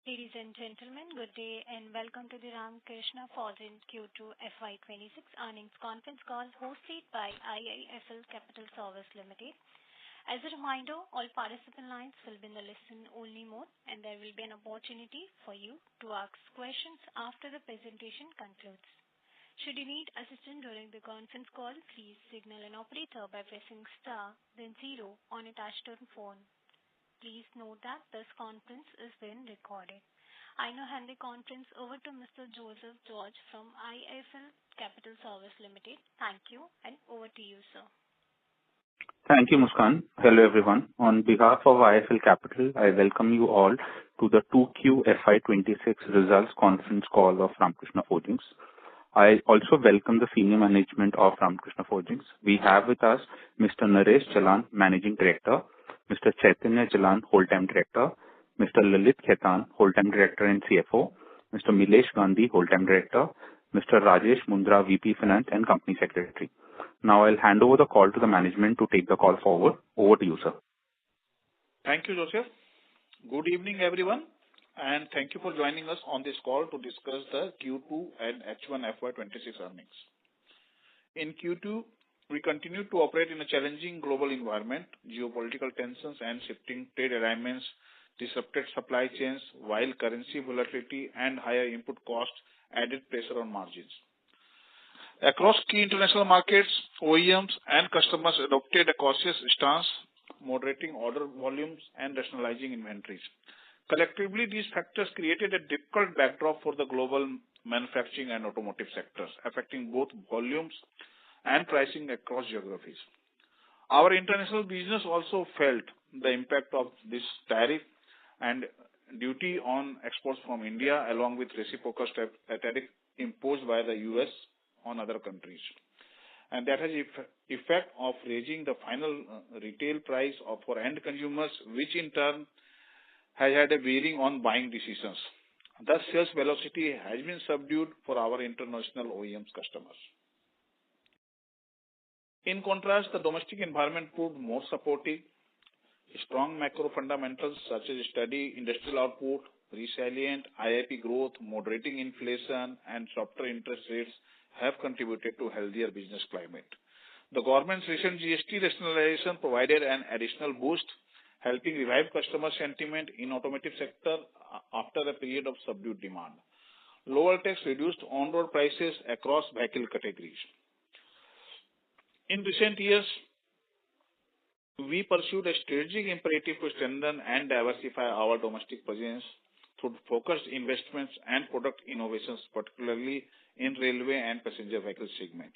Ladies and gentlemen, good day and welcome to the Ramkrishna Forgings Q2 FY26 earnings conference call hosted by IIFL Capital Service Limited. As a reminder, all participant lines will be in the listen-only mode and there will be an opportunity for you to ask questions after the presentation concludes. Should you need assistance during the conference call, please signal an operator by pressing star then 0 on a touch-tone phone. Please note that this conference is being recorded. I now hand the conference over to Mr. Joseph George from IIFL Capital Service Limited. Thank you, and over to you, sir. Thank you, Muskan. Hello, everyone. On behalf of IIFL Capital, I welcome you all to the 2Q FY26 results conference call of Ramkrishna Forgings. I also welcome the senior management of Ramkrishna Forgings. We have with us Mr. Naresh Jalan, Managing Director, Mr. Chaitanya Jalan, Whole-Time Director, Mr. Lalit Khaitan, Whole-Time Director and CFO, Mr. Milesh Gandhi, Whole-Time Director, Mr. Rajesh Mundra, VP Finance and Company Secretary. Now I'll hand over the call to the management to take the call forward. Over to you, sir. Thank you, Joseph. Good evening, everyone, and thank you for joining us on this call to discuss the Q2 and H1 FY26 earnings. In Q2, we continue to operate in a challenging global environment. Geopolitical tensions and shifting trade alignments disrupted supply chains, while currency volatility and higher input costs added pressure on margins. Across key international markets, OEMs and customers adopted a cautious stance, moderating order volumes and rationalizing inventories. Collectively, these factors created a difficult backdrop for the global manufacturing and automotive sectors, affecting both volumes and pricing across geographies. Our international business also felt the impact of this tariff and duty on exports from India, along with reciprocal tariff imposed by the US on other countries. And that has effect of raising the final retail price for end consumers, which in turn has had a bearing on buying decisions. Thus, sales velocity has been subdued for our international OEMs customers. In contrast, the domestic environment proved more supportive. Strong macro fundamentals such as steady industrial output, resilient IIP growth, moderating inflation, and softer interest rates have contributed to healthier business climate. The government's recent GST rationalization provided an additional boost, helping revive customer sentiment in automotive sector after a period of subdued demand. Lower tax reduced on-road prices across vehicle categories. In recent years, we pursued a strategic imperative to strengthen and diversify our domestic presence through focused investments and product innovations, particularly in railway and passenger vehicle segment.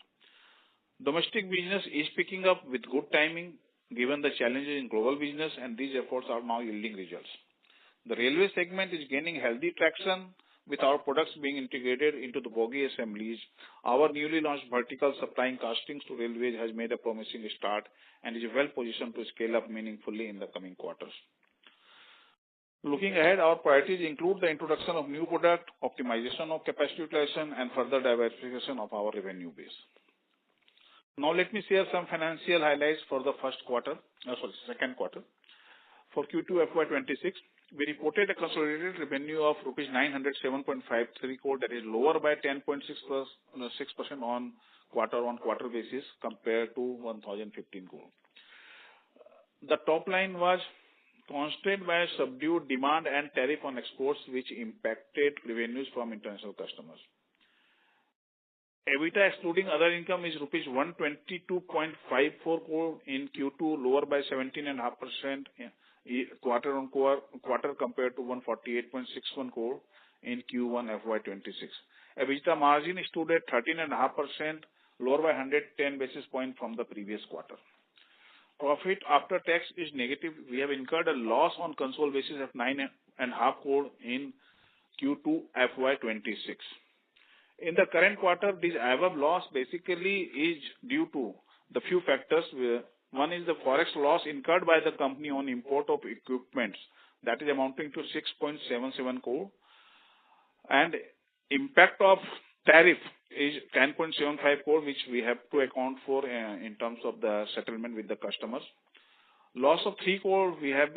Domestic business is picking up with good timing, given the challenges in global business, and these efforts are now yielding results. The railway segment is gaining healthy traction, with our products being integrated into the bogie assemblies. Our newly launched vertical supplying castings to railways has made a promising start and is well positioned to scale up meaningfully in the coming quarters. Looking ahead, our priorities include the introduction of new product, optimization of capacity utilization, and further diversification of our revenue base. Now let me share some financial highlights for the second quarter. For Q2 FY26, we reported a consolidated revenue of rupees 907.53 crore, that is lower by 10.6% on quarter-on-quarter basis compared to 1,015 crore. The top line was constrained by subdued demand and tariff on exports, which impacted revenues from international customers. EBITDA excluding other income is rupees 122.54 crore in Q2, lower by 17.5% quarter compared to 148.61 crore in Q1 FY26. EBITDA margin stood at 13.5%, lower by 110 basis points from the previous quarter. Profit after tax is negative. We have incurred a loss on consolidated basis of 9.5 crore in Q2 FY26. In the current quarter, this above loss basically is due to the few factors. One is the forex loss incurred by the company on import of equipments, that is amounting to 6.77 crore, and impact of tariff is 10.75 crore, which we have to account for in terms of the settlement with the customers. Loss of 3 crore we have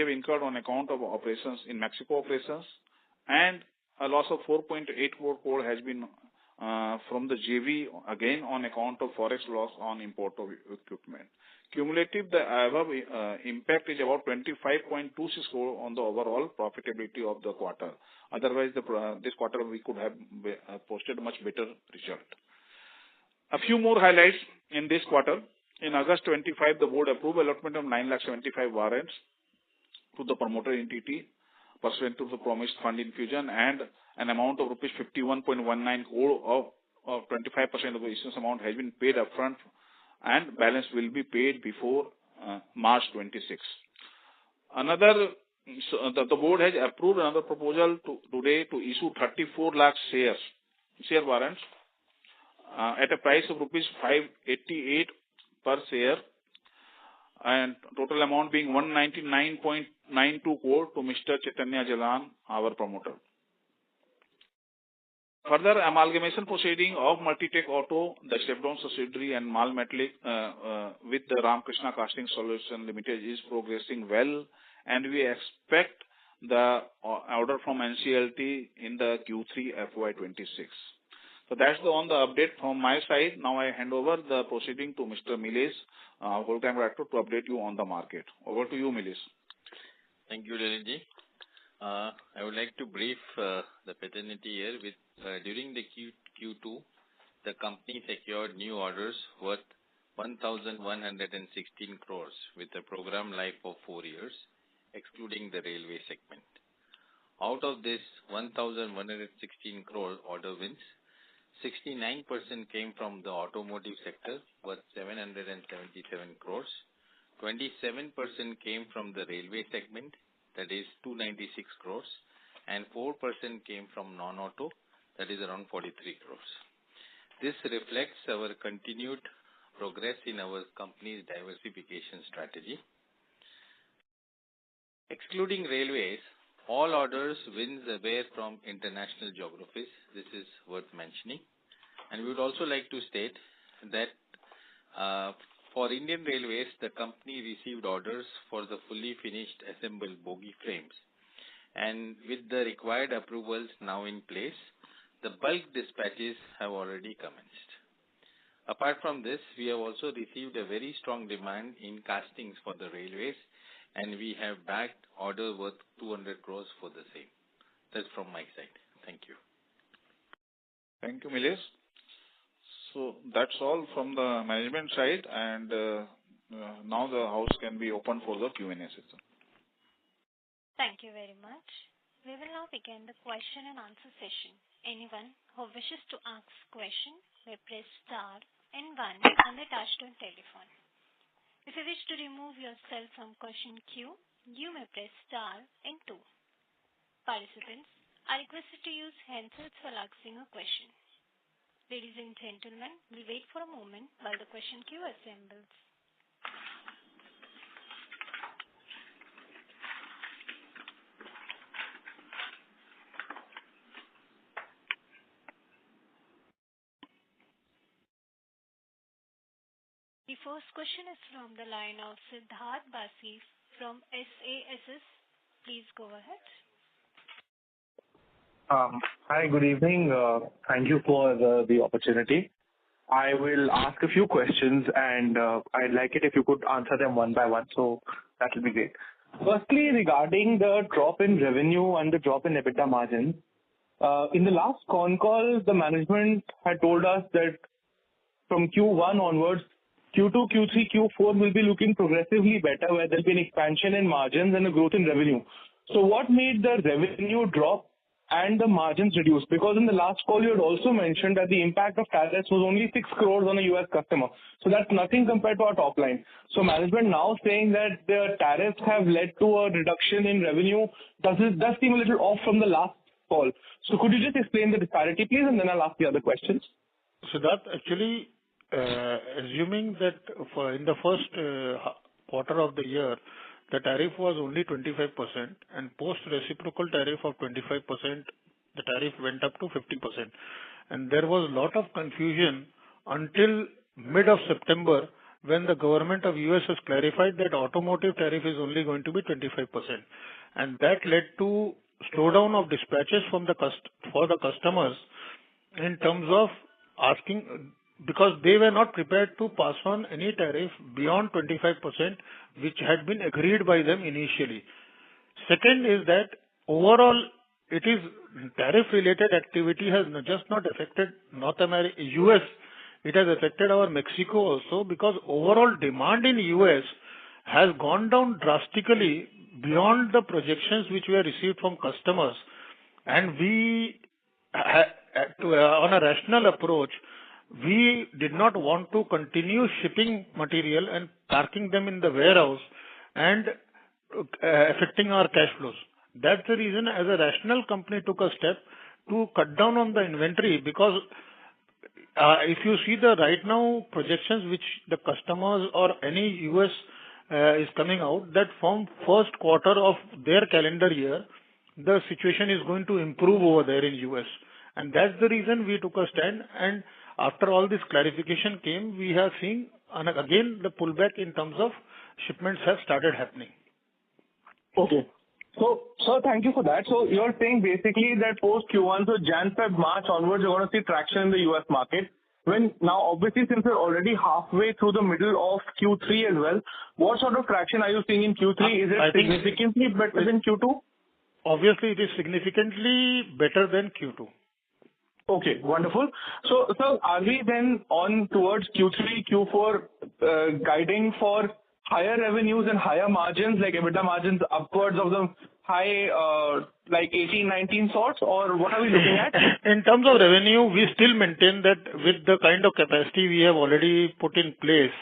incurred on account of operations in Mexico operations, and a loss of 4.84 crore has been from the JV again on account of forex loss on import of equipment. Cumulative, the above impact is about 25.26 crore on the overall profitability of the quarter. Otherwise, this quarter we could have posted a much better result. A few more highlights in this quarter. In August 25, the board approved allotment of 9,75,000 warrants to the promoter entity pursuant to the promised fund infusion, and an amount of rupees 51.19 crore of 25% of the issuance amount has been paid upfront, and balance will be paid before March 26. The board has approved another proposal today to issue 34 lakh share warrants at a price of rupees 588 per share, and total amount being 199.92 crore to Mr. Chaitanya Jalan, our promoter. Further amalgamation proceeding of Multitech Auto, the step-down subsidiary, and Mal Metallic with the Ramkrishna Casting Solution Limited is progressing well, and we expect the order from NCLT in the Q3 FY26. So that's on the update from my side. Now I hand over the proceeding to Mr. Milesh, Whole-Time Director, to update you on the market. Over to you, Milesh. Thank you, Lalitji. I would like to brief the fraternity here with during the Q2, the company secured new orders worth 1,116 crores with a program life of 4 years, excluding the railway segment. Out of this 1,116 crore order wins, 69% came from the automotive sector worth 777 crores, 27% came from the railway segment, that is 296 crores, and 4% came from non-auto, that is around 43 crores. This reflects our continued progress in our company's diversification strategy. Excluding railways, all orders wins were from international geographies. This is worth mentioning. And we would also like to state that for Indian Railways, the company received orders for the fully finished assembled bogie frames. And with the required approvals now in place, the bulk dispatches have already commenced. Apart from this, we have also received a very strong demand in castings for the railways, and we have backed order worth 200 crores for the same. That's from my side. Thank you. Thank you, Milesh. So that's all from the management side, and now the house can be open for the Q&A session. Thank you very much. We will now begin the question and answer session. Anyone who wishes to ask question may press star and 1 on the touchtone telephone. If you wish to remove yourself from question queue, you may press star and 2. Participants are requested to use handsets while asking a question. Ladies and gentlemen, we'll wait for a moment while the question queue assembles. The first question is from the line of Siddharth Basi from SASS. Please go ahead. Hi, good evening. Thank you for the opportunity. I will ask a few questions, and I'd like it if you could answer them one by one, so that will be great. Firstly, regarding the drop in revenue and the drop in EBITDA margin, in the last con call, the management had told us that from Q1 onwards, Q2, Q3, Q4 will be looking progressively better, where there'll be an expansion in margins and a growth in revenue. So what made the revenue drop and the margins reduce? Because in the last call, you had also mentioned that the impact of tariffs was only 6 crores on a US customer. So that's nothing compared to our top line. So management now saying that the tariffs have led to a reduction in revenue does seem a little off from the last call. So could you just explain the disparity, please, and then I'll ask the other questions. So that actually, assuming that in the first quarter of the year, the tariff was only 25%, and post-reciprocal tariff of 25%, the tariff went up to 50%. And there was a lot of confusion until mid of September, when the government of US has clarified that automotive tariff is only going to be 25%. And that led to slowdown of dispatches from for the customers in terms of asking, because they were not prepared to pass on any tariff beyond 25%, which had been agreed by them initially. Second is that overall, it is tariff-related activity has just not affected North America, US. It has affected our Mexico also, because overall demand in US has gone down drastically beyond the projections which were received from customers. And we, on a rational approach, we did not want to continue shipping material and parking them in the warehouse and affecting our cash flows. That's the reason, as a rational company, took a step to cut down on the inventory, because if you see the right now projections which the customers or any US is coming out, that from first quarter of their calendar year, the situation is going to improve over there in US. And that's the reason we took a stand. And after all this clarification came, we have seen, and again, the pullback in terms of shipments have started happening. Okay. So, sir, thank you for that. So, you're saying basically that post Q1, so Jan, Feb, March onwards, you're going to see traction in the US market. When now, obviously, since we're already halfway through the middle of Q3 as well, what sort of traction are you seeing in Q3? Is it significantly better than Q2? Obviously, it is significantly better than Q2. Okay, wonderful. So, sir, are we then on towards Q3, Q4 guiding for higher revenues and higher margins, like EBITDA margins upwards of the high, like 18, 19 sorts, or what are we looking at? In terms of revenue, we still maintain that with the kind of capacity we have already put in place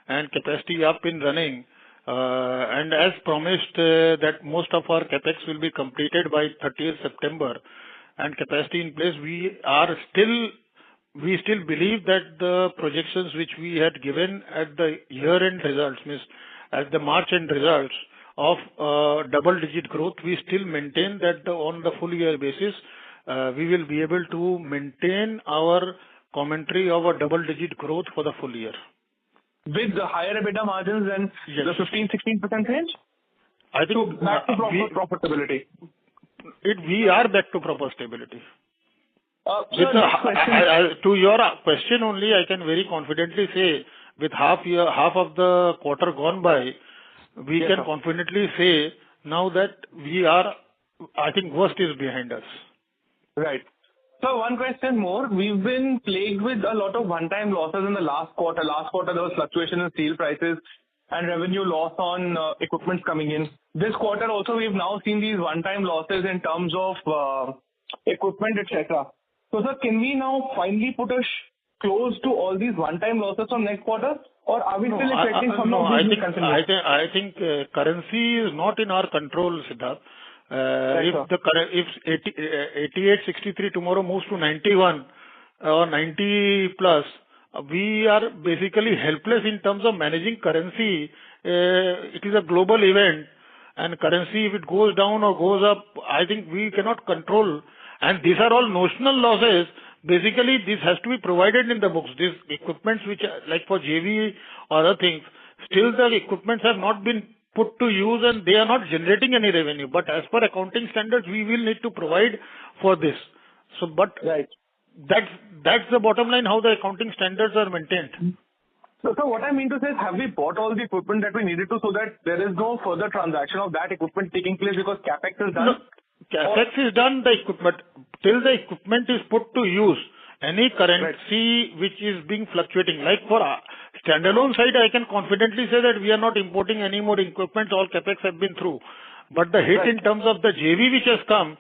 and capacity up and running, and as promised that most of our capex will be completed by 30th September and capacity in place, we still believe that the projections which we had given at the year-end results, means at the March-end results of double-digit growth, we still maintain that on the full-year basis, we will be able to maintain our commentary of a double-digit growth for the full year. With the higher EBITDA margins and yes, the 15-16% range? I think so back to profitability. We are back to proper stability. Sir, to your question only, I can very confidently say, with half of the quarter gone by, we can confidently say now that I think worst is behind us. Right. So one question more. We've been plagued with a lot of one-time losses in the last quarter. Last quarter, there was fluctuation in steel prices and revenue loss on equipment coming in. This quarter also, we've now seen these one-time losses in terms of equipment, etc. So, sir, can we now finally put a close to all these one-time losses from next quarter, or are we still expecting some of these to continue? I think currency is not in our control, Siddharth. If 88.63 tomorrow moves to 91 or 90 plus, we are basically helpless in terms of managing currency. It is a global event, and currency, if it goes down or goes up, I think we cannot control. And these are all notional losses. Basically, this has to be provided in the books. These equipments, which are like for JV or other things, still the equipments have not been put to use and they are not generating any revenue. But as per accounting standards, we will need to provide for this. So, but right. That's the bottom line, how the accounting standards are maintained. So what I mean to say is, have we bought all the equipment that we needed to, so that there is no further transaction of that equipment taking place because capex is done? No, capex is done, the equipment, till the equipment is put to use, any currency which is being fluctuating, like for standalone side, I can confidently say that we are not importing any more equipment, all capex have been through. But the hit in terms of the JV which has come,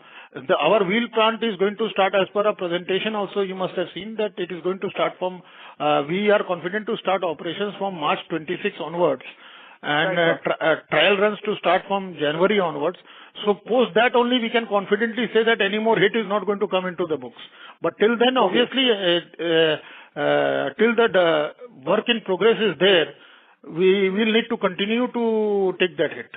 our wheel plant is going to start, as per our presentation also, you must have seen that it is going to start from, we are confident to start operations from March 26 onwards, and trial runs to start from January onwards. So post that only we can confidently say that any more hit is not going to come into the books. But till then, obviously, till the work in progress is there, we will need to continue to take that hit.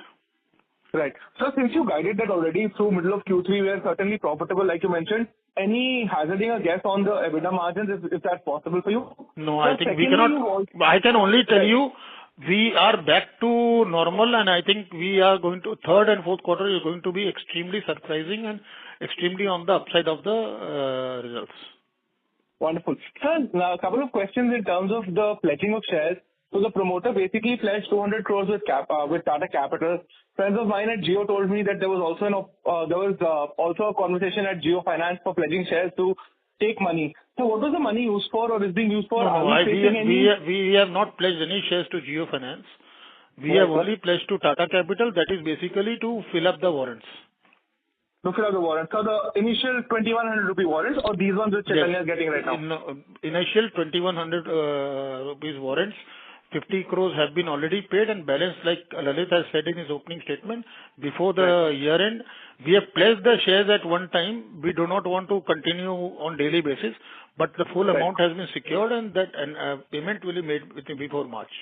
Right. So since you guided that already through middle of Q3, we are certainly profitable, like you mentioned. Any hazarding a guess on the EBITDA margins, if that's possible for you? No, Sir, I think we secondly, cannot. I can only tell you we are back to normal, and I think we are going to third and fourth quarter is going to be extremely surprising and extremely on the upside of the results. Wonderful. Sir, now a couple of questions in terms of the pledging of shares. So the promoter basically pledged 200 crores with Tata Capital. Friends of mine at Geo told me that there was also a conversation at Geo Finance for pledging shares to take money. So what was the money used for or is being used for? No, Are we facing any? we have not pledged any shares to Geo Finance. We have only pledged to Tata Capital. That is basically to fill up the warrants. To fill up the warrants. So the initial 2100 rupee warrants or these ones which Chaitanya is getting right now? Initial 2100 rupees warrants. 50 crores have been already paid and balance, like Lalit has said in his opening statement, before the year end. We have pledged the shares at one time. We do not want to continue on daily basis, but the full amount has been secured and that payment will be made before March.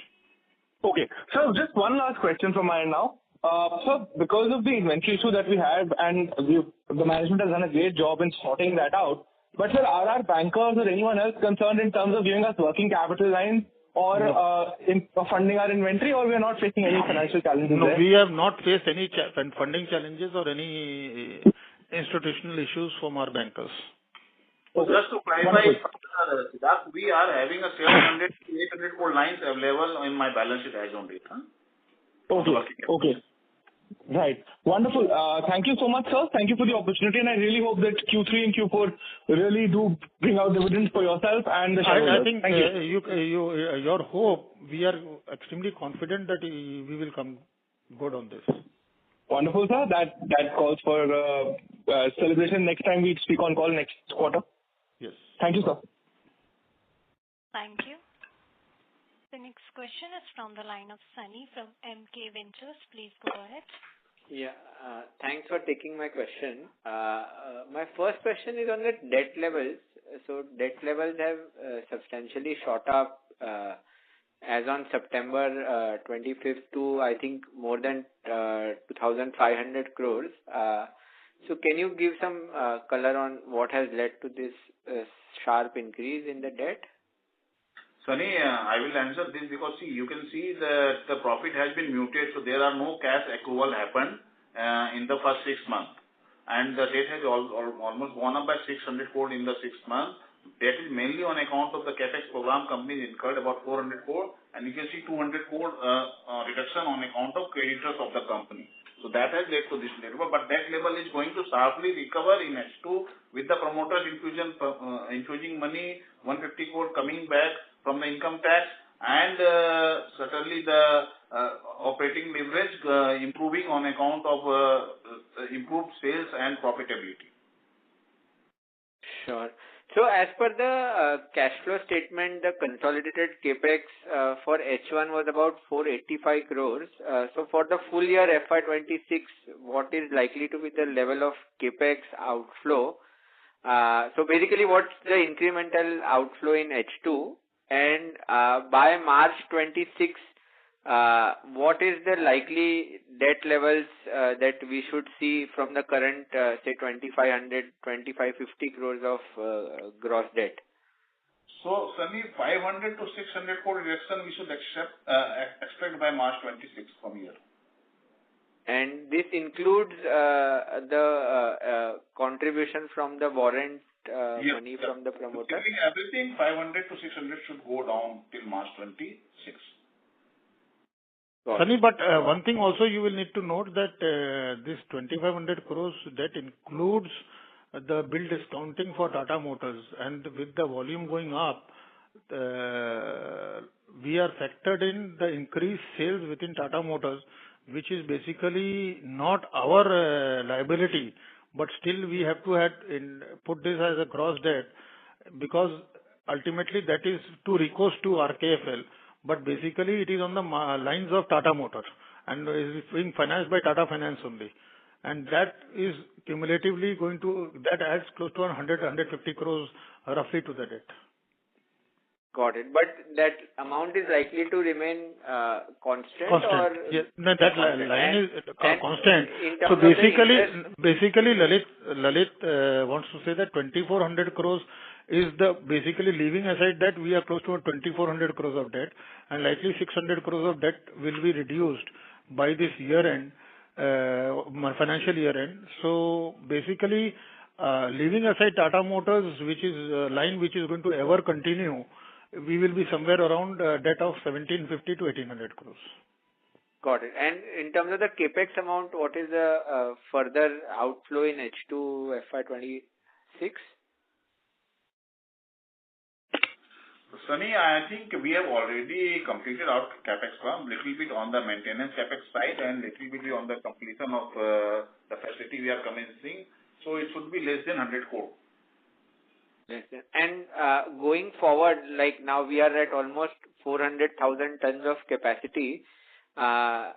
Okay. So just one last question from my end now. So because of the inventory issue that we have and the management has done a great job in sorting that out, but sir, are our bankers or anyone else concerned in terms of giving us working capital lines or in funding our inventory, or we are not facing any financial challenges there? No, we have not faced any funding challenges or any institutional issues from our bankers. Just to clarify, Siddharth, we are having a 700 to 800 crore lines available in my balance sheet as on date. Okay. Right. Wonderful. Thank you so much, sir. Thank you for the opportunity, and I really hope that Q3 and Q4 really do bring out dividends for yourself and the shareholders. I think your hope, we are extremely confident that we will come good on this. Wonderful, sir. That calls for celebration next time we speak on call next quarter. Yes. Thank you, sir. Thank you. The next question is from the line of Sunny from MK Ventures. Please go ahead. Yeah, thanks for taking my question. My first question is on the debt levels. So debt levels have substantially shot up as on September 25th to I think more than 2,500 crores. So can you give some color on what has led to this sharp increase in the debt? Sunny, I will answer this because see, you can see that the profit has been muted, so there are no cash accrual happened in the first 6 months. And the debt has almost gone up by 600 crore in the 6 months. That is mainly on account of the capex program companies incurred about 400 crore, and you can see 200 crore reduction on account of creditors of the company. So that has led to this level, but that level is going to sharply recover in H2 with the promoters infusing money, 150 crore coming back from the income tax, and certainly the operating leverage improving on account of improved sales and profitability. Sure. So as per the cash flow statement, the consolidated capex for H1 was about 485 crores. So for the full year FY26, what is likely to be the level of capex outflow? So basically, what's the incremental outflow in H2? And by March 26, what is the likely debt levels that we should see from the current, say, 2,550 crores of gross debt? So, Sunny, 500 to 600 crore reduction we should expect by March 26 from here. And this includes the contribution from the warrant money from the promoter? Everything 500 to 600 should go down till March 26. Sunny, but one thing also you will need to note that this 2,500 crores debt includes the bill discounting for Tata Motors, and with the volume going up, we are factored in the increased sales within Tata Motors, which is basically not our liability, but still we have to put this as a gross debt because ultimately that is to recourse to RKFL. But basically it is on the lines of Tata Motors and is being financed by Tata Finance only. And that is cumulatively that adds close to 150 crores roughly to the debt. Got it. But that amount is likely to remain constant, Constant. or Yeah. No, that constant? line is And constant. in So terms of the interest, basically, Lalit wants to say that 2,400 crores is basically leaving aside that we are close to 2,400 crores of debt, and likely 600 crores of debt will be reduced by this year end, financial year end. So basically, leaving aside Tata Motors, which is a line which is going to ever continue, we will be somewhere around debt of 1,750 to 1,800 crores. got it. And in terms of the capex amount, what is the further outflow in H2 FY26? Sunny, I think we have already completed our capex plan, little bit on the maintenance capex side and little bit on the completion of the facility we are commencing. So it should be less than 100 crore. Yes, sir. And going forward, like now we are at almost 400,000 tons of capacity. And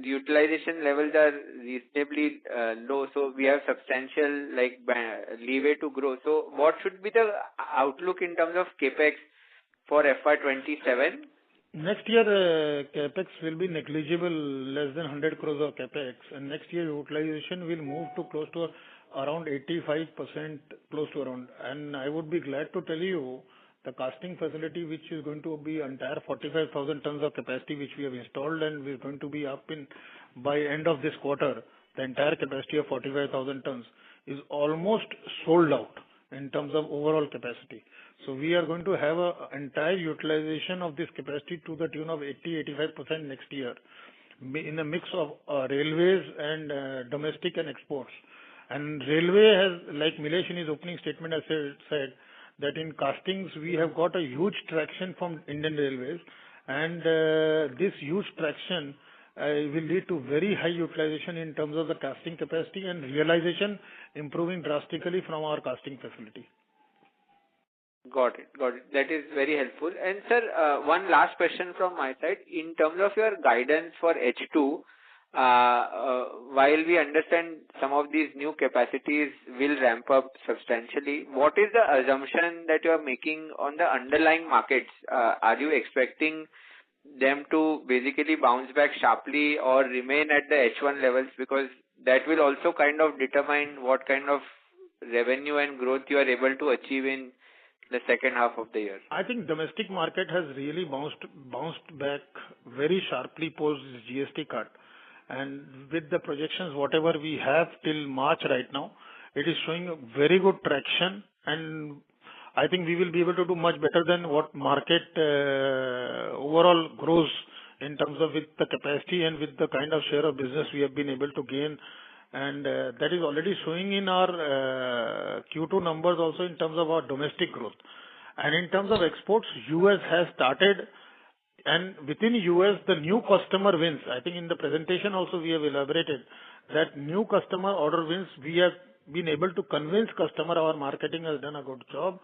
utilization levels are reasonably low, so we have substantial leeway to grow. So what should be the outlook in terms of capex for FY27? Next year, capex will be negligible, less than 100 crores of capex, and next year utilization will move to close to around 85%, close to around. And I would be glad to tell you the casting facility, which is going to be entire 45,000 tons of capacity, which we have installed and is going to be up in by end of this quarter. The entire capacity of 45,000 tons is almost sold out in terms of overall capacity. So we are going to have an entire utilization of this capacity to the tune of 80-85% next year, in a mix of railways and domestic and exports. And railway has, like Milesh in his opening statement has said, that in castings we have got a huge traction from Indian Railways, and this huge traction will lead to very high utilization in terms of the casting capacity and realization improving drastically from our casting facility. Got it. That is very helpful. And sir, one last question from my side. In terms of your guidance for H2, while we understand some of these new capacities will ramp up substantially, what is the assumption that you are making on the underlying markets? Are you expecting them to basically bounce back sharply or remain at the H1 levels? Because that will also kind of determine what kind of revenue and growth you are able to achieve in the second half of the year. I think domestic market has really bounced back very sharply post GST cut. And with the projections, whatever we have till March right now, it is showing a very good traction, and I think we will be able to do much better than what market overall grows in terms of with the capacity and with the kind of share of business we have been able to gain. And that is already showing in our Q2 numbers also in terms of our domestic growth. And in terms of exports, US has started. And within US, the new customer wins. I think in the presentation also we have elaborated that new customer order wins. We have been able to convince customer. Our marketing has done a good job,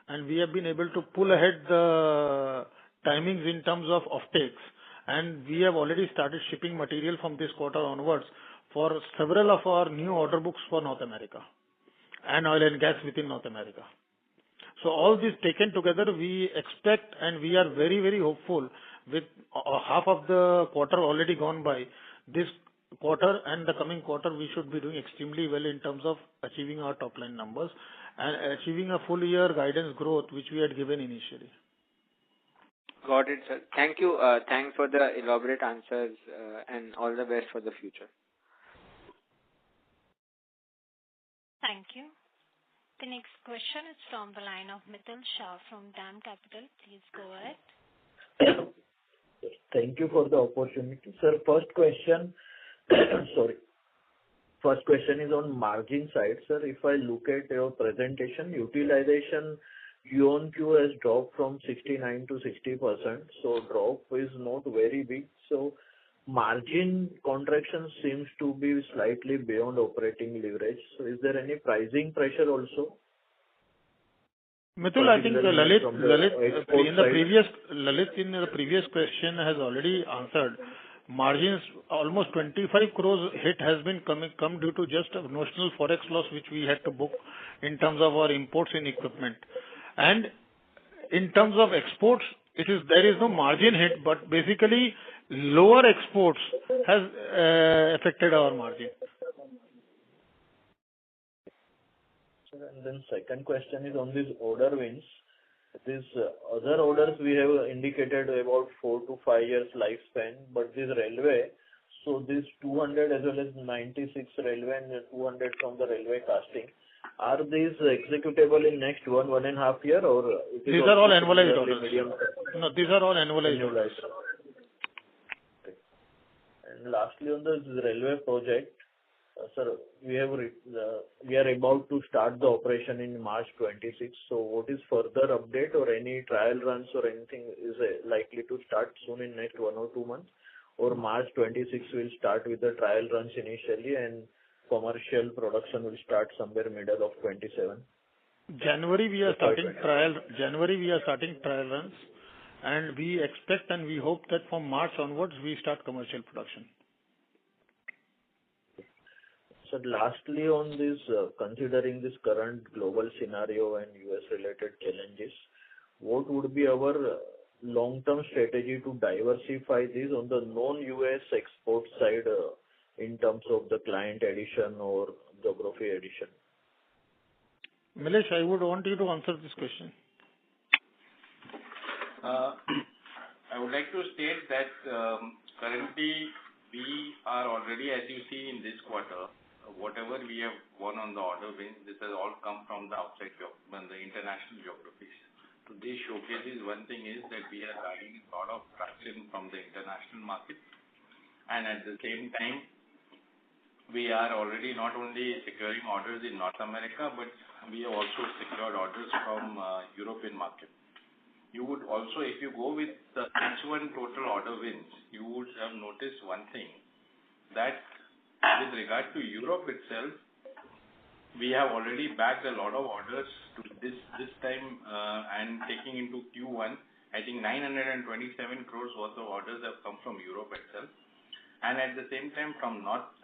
and we have been able to pull ahead the timings in terms of offtakes. And we have already started shipping material from this quarter onwards for several of our new order books for North America and oil and gas within North America. So all this taken together, we expect and we are very, very hopeful with half of the quarter already gone by. This quarter and the coming quarter, we should be doing extremely well in terms of achieving our top line numbers and achieving a full year guidance growth, which we had given initially. Got it, sir. Thank you. Thanks for the elaborate answers and all the best for the future. Thank you. The next question is from the line of Mitul Shah from DAM Capital. Please go ahead. Thank you for the opportunity. Sir, first question is on margin side. Sir, if I look at your presentation, utilization Q-on-Q has dropped from 69 to 60%. So drop is not very big. So margin contraction seems to be slightly beyond operating leverage. So is there any pricing pressure also? Mithul, I think Lalit in the previous question has already answered. Margins almost 25 crores hit has been come due to just a notional forex loss which we had to book in terms of our imports in equipment. And in terms of exports, there is no margin hit, but basically lower exports has affected our margin. And then second question is on these order wins. These other orders we have indicated about 4 to 5 years lifespan, but this railway, so this 200 as well as 96 railway and 200 from the railway casting, are these executable in next 1.5 year, or these are all annualized orders? No, these are all annualized orders. Okay. And lastly, on the railway project, sir, we are about to start the operation in March 26. So, what is further update or any trial runs or anything is likely to start soon in next 1 or 2 months, or March 26 will start with the trial runs initially and commercial production will start somewhere middle of 27. January we are starting trial runs, and we expect and we hope that from March onwards we start commercial production. So lastly on this, considering this current global scenario and US related challenges, what would be our long-term strategy to diversify this on the non-US export side in terms of the client addition or geography addition? Milesh, I would want you to answer this question. I would like to state that currently we are already, as you see in this quarter, whatever we have won on the order wins, this has all come from the outside the international geographies. So this showcases one thing is that we are having a lot of traction from the international market, and at the same time we are already not only securing orders in North America, but we have also secured orders from European market. You would also, if you go with the H1 total order wins, you would have noticed one thing, that with regard to Europe itself, we have already bagged a lot of orders to this time and taking into Q1, I think 927 crores worth of orders have come from Europe itself. And at the same time,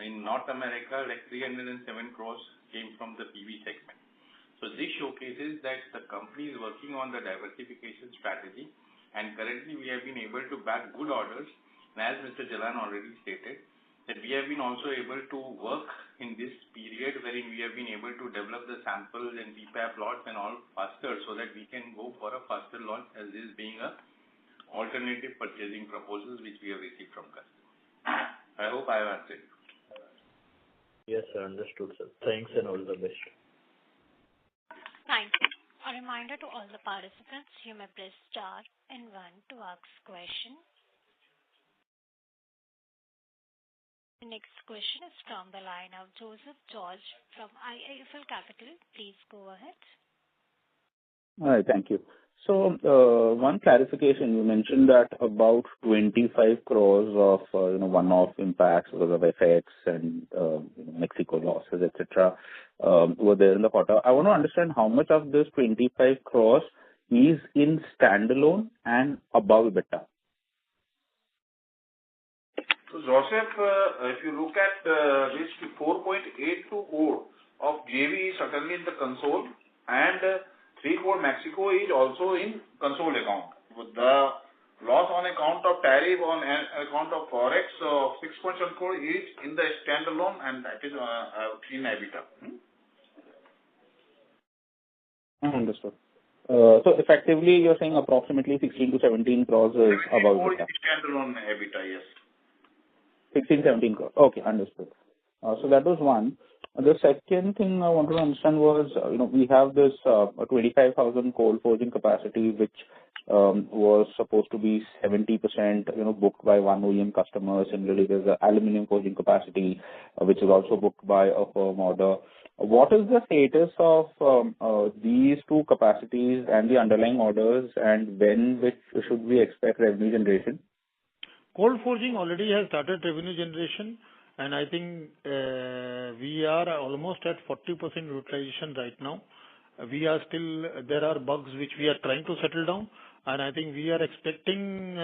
in North America, like 307 crores came from the PV segment. So this showcases that the company is working on the diversification strategy, and currently we have been able to bag good orders. And as Mr. Jalan already stated, that we have been also able to work in this period wherein we have been able to develop the samples and PPAP lots and all faster, so that we can go for a faster launch, as this being a alternative purchasing proposals which we have received from customers. I hope I have answered. Yes, sir. Understood, sir. Thanks and all the best. Thank you. A reminder to all the participants, you may press star and 1 to ask question. The next question is from the line of Joseph George from IIFL Capital. Please go ahead. All right, thank you. So, one clarification, you mentioned that about 25 crores of one-off impacts because of FX and Mexico losses, etc., were there in the quarter. I want to understand how much of this 25 crores is in standalone and above EBITDA. So Joseph, if you look at this 4.82 crore of JV is certainly in the console, and 3 crore Mexico is also in console account. With the loss on account of tariff on account of forex of 6.7 crore is in the standalone, and that is in EBITDA. Understood. So effectively, you're saying approximately 16 to 17 crores is above EBITDA. Standalone EBITDA, yes. 16, 17 crores. Okay, understood. So that was one. The second thing I wanted to understand was, we have this 25,000 cold forging capacity, which was supposed to be 70%, booked by one OEM customer. Similarly, there's the aluminum forging capacity, which is also booked by a firm order. What is the status of these two capacities and the underlying orders, and which should we expect revenue generation? Cold forging already has started revenue generation, and I think we are almost at 40% utilization right now. There are bugs which we are trying to settle down, and I think we are expecting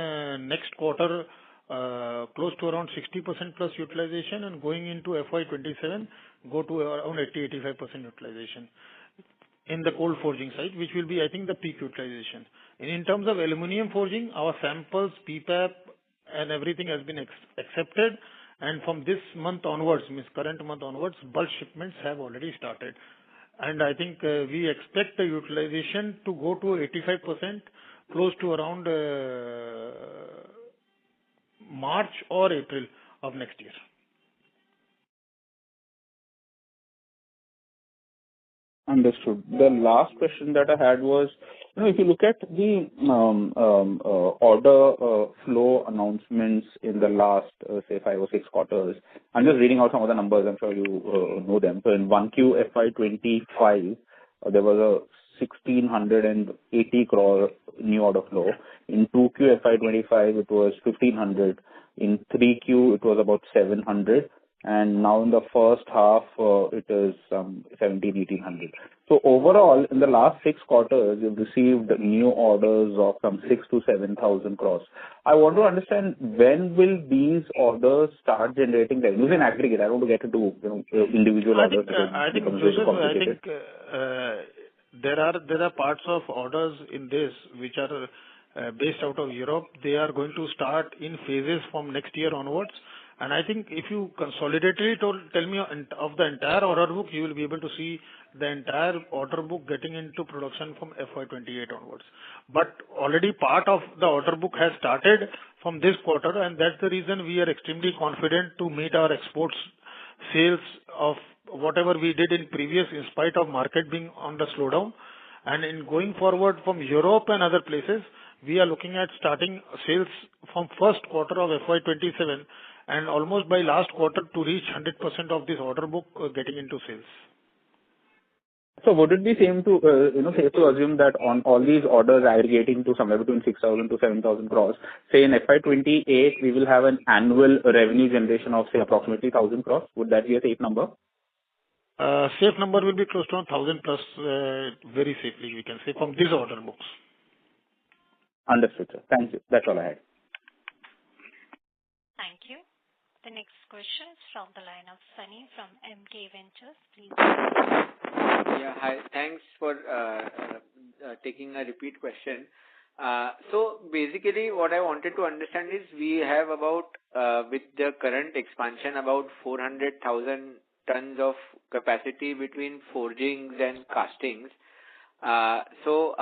next quarter close to around 60% plus utilization, and going into FY27 go to around 80-85% utilization. in the cold forging side, which will be, I think, the peak utilization. And in terms of aluminum forging, our samples, PPAP, and everything has been accepted. And from this month onwards, means current month onwards, bulk shipments have already started. And I think we expect the utilization to go to 85%, close to around March or April of next year. Understood. The last question that I had was, if you look at the order flow announcements in the last, say, 5 or 6 quarters, I'm just reading out some of the numbers. I'm sure you know them. So in 1Q FY25, there was a 1,680 crore new order flow. In 2Q FY25, it was 1,500. In 3Q, it was about 700. And now in the first half, it is 1,700-1,800. So overall, in the last 6 quarters, you've received new orders of some 6,000 to 7,000 crores. I want to understand, when will these orders start generating revenues in aggregate? I don't want to get into individual orders. I think Joseph, I think there are parts of orders in this which are based out of Europe. They are going to start in phases from next year onwards. And I think if you consolidately tell me of the entire order book, you will be able to see the entire order book getting into production from FY28 onwards. But already part of the order book has started from this quarter, and that's the reason we are extremely confident to meet our exports sales of whatever we did in previous, in spite of market being on the slowdown. And in going forward from Europe and other places, we are looking at starting sales from first quarter of FY27, and almost by last quarter to reach 100% of this order book getting into sales. So would it be safe to assume that on all these orders aggregating to somewhere between 6,000 to 7,000 crores, say in FY28, we will have an annual revenue generation of, say, approximately 1,000 crores? Would that be a safe number? Safe number will be close to 1,000 plus, very safely we can say, from these order books. Understood, sir. Thank you. That's all I had. Thank you. The next question is from the line of Sunny from MK Ventures. Please. Yeah, hi. Thanks for taking a repeat question. So basically what I wanted to understand is we have about, with the current expansion, about 400,000 tons of capacity between forgings and castings. So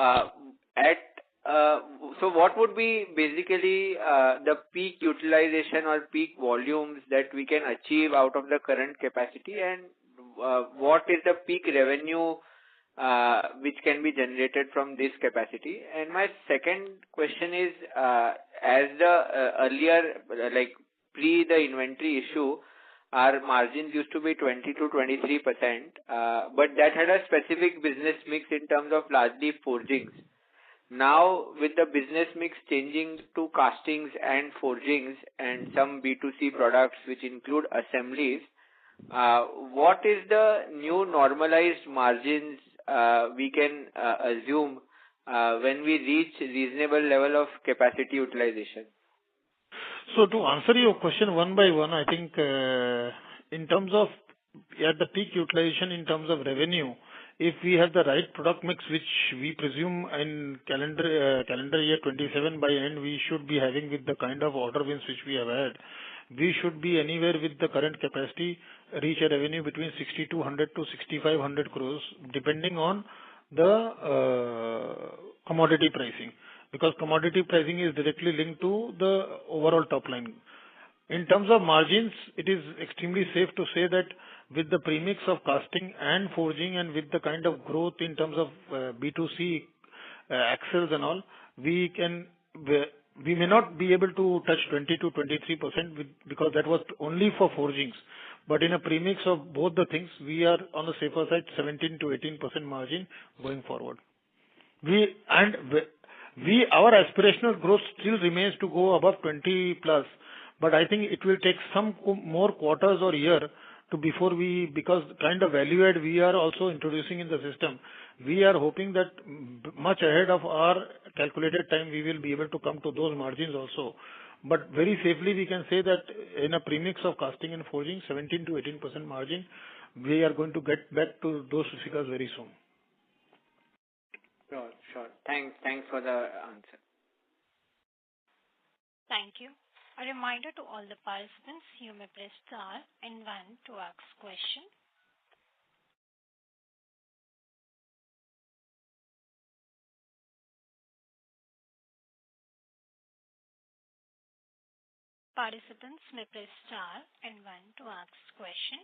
what would be basically the peak utilization or peak volumes that we can achieve out of the current capacity, and what is the peak revenue which can be generated from this capacity? And my second question is, as the earlier, like pre the inventory issue, our margins used to be 20 to 23%, but that had a specific business mix in terms of largely forgings. Now, with the business mix changing to castings and forgings and some B2C products which include assemblies, what is the new normalized margins we can assume when we reach reasonable level of capacity utilization? So to answer your question one by one, I think in terms of at the peak utilization in terms of revenue, if we have the right product mix, which we presume in calendar year 27 by end, we should be having with the kind of order wins which we have had, we should be anywhere with the current capacity reach a revenue between 6,200 to 6,500 crores, depending on the commodity pricing, because commodity pricing is directly linked to the overall top line. In terms of margins, it is extremely safe to say that with the premix of casting and forging and with the kind of growth in terms of B2C axles and all, we may not be able to touch 20 to 23% because that was only for forgings. But in a premix of both the things, we are on the safer side, 17 to 18% margin going forward. Our aspirational growth still remains to go above 20 plus, but I think it will take some more quarters or year to because kind of value add we are also introducing in the system. We are hoping that much ahead of our calculated time, we will be able to come to those margins also. But very safely we can say that in a premix of casting and forging, 17 to 18% margin, we are going to get back to those figures very soon. Sure. Thanks for the answer. Thank you. A reminder to all the participants, you may press star and 1 to ask question. Participants may press star and 1 to ask question.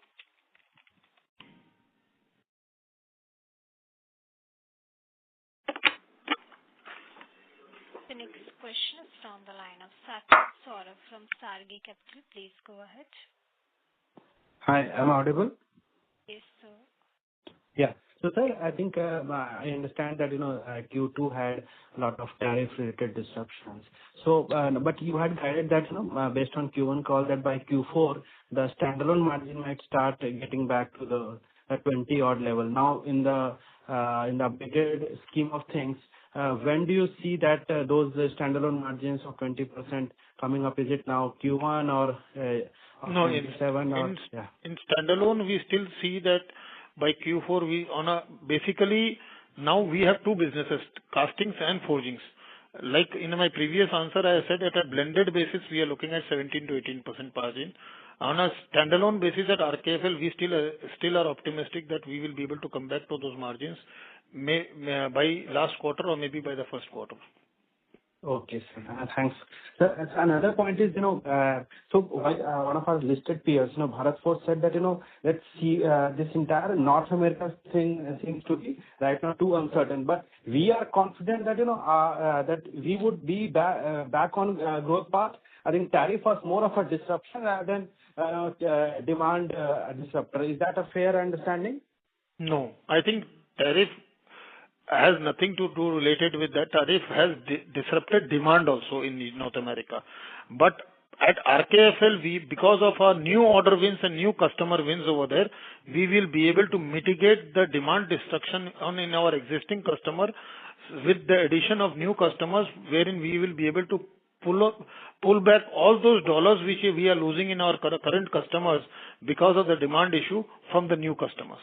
The next question is from the line of Saurabh from Sargi Capital. Please go ahead. Hi, am I audible? Yes, sir. Yeah. So, sir, I think I understand that, Q2 had a lot of tariff-related disruptions. So, but you had guided that, based on Q1 call, that by Q4, the standalone margin might start getting back to the 20-odd level. Now, in the updated scheme of things, when do you see that those standalone margins of 20% coming up? Is it now Q1 or No, 27? In standalone, we still see that by Q4, basically now we have two businesses, castings and forgings. Like in my previous answer, I said at a blended basis, we are looking at 17 to 18% margin. On a standalone basis at RKFL, we still are optimistic that we will be able to come back to those margins by last quarter or maybe by the first quarter. Okay, sir. Thanks. Sir, another point is, so one of our listed peers, Bharat Forge said that, let's see, this entire North America thing seems to be right now too uncertain. But we are confident that, that we would be back on growth path. I think tariff was more of a disruption rather than demand disruptor. Is that a fair understanding? No, I think tariff has nothing to do related with that. Tariff has disrupted demand also in North America. But at RKFL, because of our new order wins and new customer wins over there, we will be able to mitigate the demand destruction in our existing customer with the addition of new customers, wherein we will be able to pull back all those dollars which we are losing in our current customers because of the demand issue from the new customers.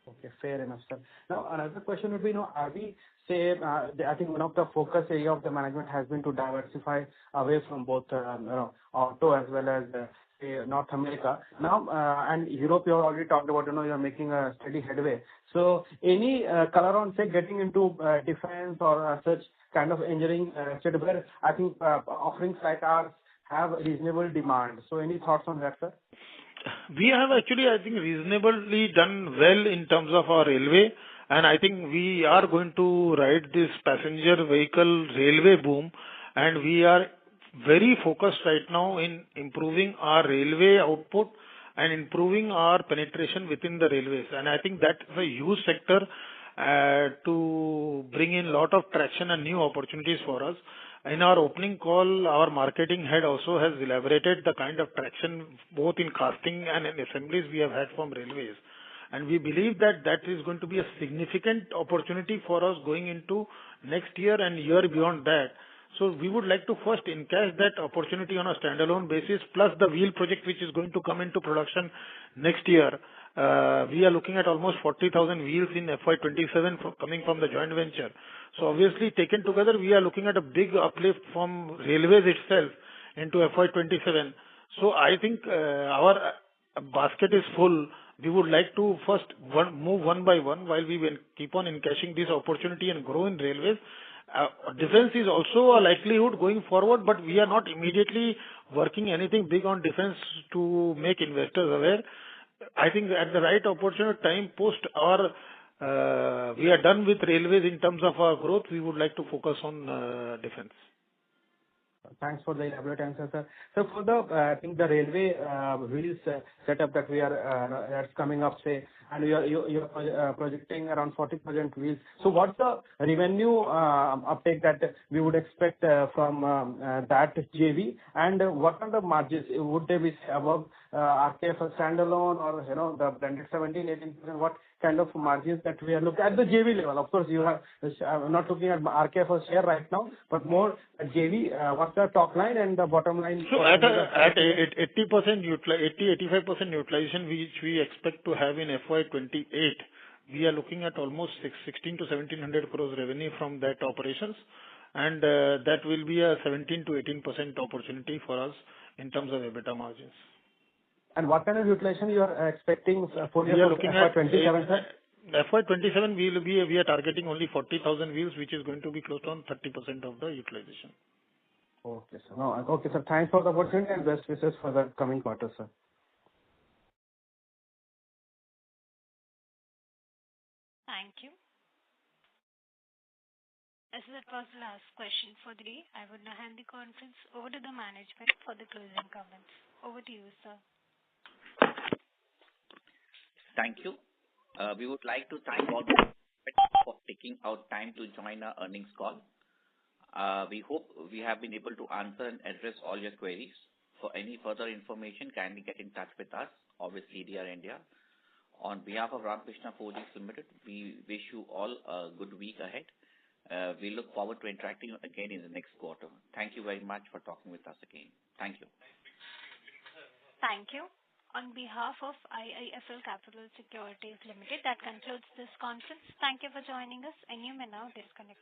Okay, fair enough, sir. Now, another question would be, are we, I think one of the focus area of the management has been to diversify away from both, auto as well as North America. Now, and Europe, you have already talked about, you're making a steady headway. So, any color on, say, getting into defense or such kind of engineering, where I think offerings like ours have reasonable demand. So, any thoughts on that, sir? We have actually, I think, reasonably done well in terms of our railway, and I think we are going to ride this passenger vehicle railway boom, and we are very focused right now in improving our railway output and improving our penetration within the railways. And I think that is a huge sector to bring in a lot of traction and new opportunities for us. In our opening call, our marketing head also has elaborated the kind of traction both in casting and in assemblies we have had from railways. And we believe that that is going to be a significant opportunity for us going into next year and year beyond that. So we would like to first encash that opportunity on a standalone basis, plus the wheel project which is going to come into production next year. We are looking at almost 40,000 wheels in FY27 coming from the joint venture. So obviously taken together, we are looking at a big uplift from railways itself into FY27. So I think our basket is full. We would like to first move one by one while we will keep on encashing this opportunity and grow in railways. Defense is also a likelihood going forward, but we are not immediately working anything big on defense to make investors aware. I think at the right opportunity time post we are done with railways in terms of our growth, we would like to focus on defense. Thanks for the elaborate answer, sir. So for the, I think the railway wheels setup that we are that's coming up, say, and you're projecting around 40% wheels. So what's the revenue uptake that we would expect from that JV, and what are the margins? Would they be above RKFL standalone or the blended 17-18%? What kind of margins that we are looking at the JV level? Of course, you have. I'm not looking at RKFL share right now, but more JV. What's the top line and the bottom line? So at 80%, 80-85% utilization, which we expect to have in FY28, we are looking at almost 16 to 1700 crores revenue from that operations, and that will be a 17 to 18% opportunity for us in terms of EBITDA margins. And what kind of utilization you are expecting for We are looking at FY27, sir? FY27, we are targeting only 40,000 wheels, which is going to be close to on 30% of the utilization. Okay, sir. No, okay, sir. Thanks for the opportunity and best wishes for the coming quarter, sir. Thank you. As that was the last question for the day, I would now hand the conference over to the management for the closing comments. Over to you, sir. Thank you. We would like to thank all for taking out time to join our earnings call. We hope we have been able to answer and address all your queries. For any further information, kindly get in touch with us or with CDR India. On behalf of Ramkrishna Forgings Limited, we wish you all a good week ahead. We look forward to interacting again in the next quarter. Thank you very much for talking with us again. Thank you. Thank you. On behalf of IIFL Capital Securities Limited, that concludes this conference. Thank you for joining us, and you may now disconnect.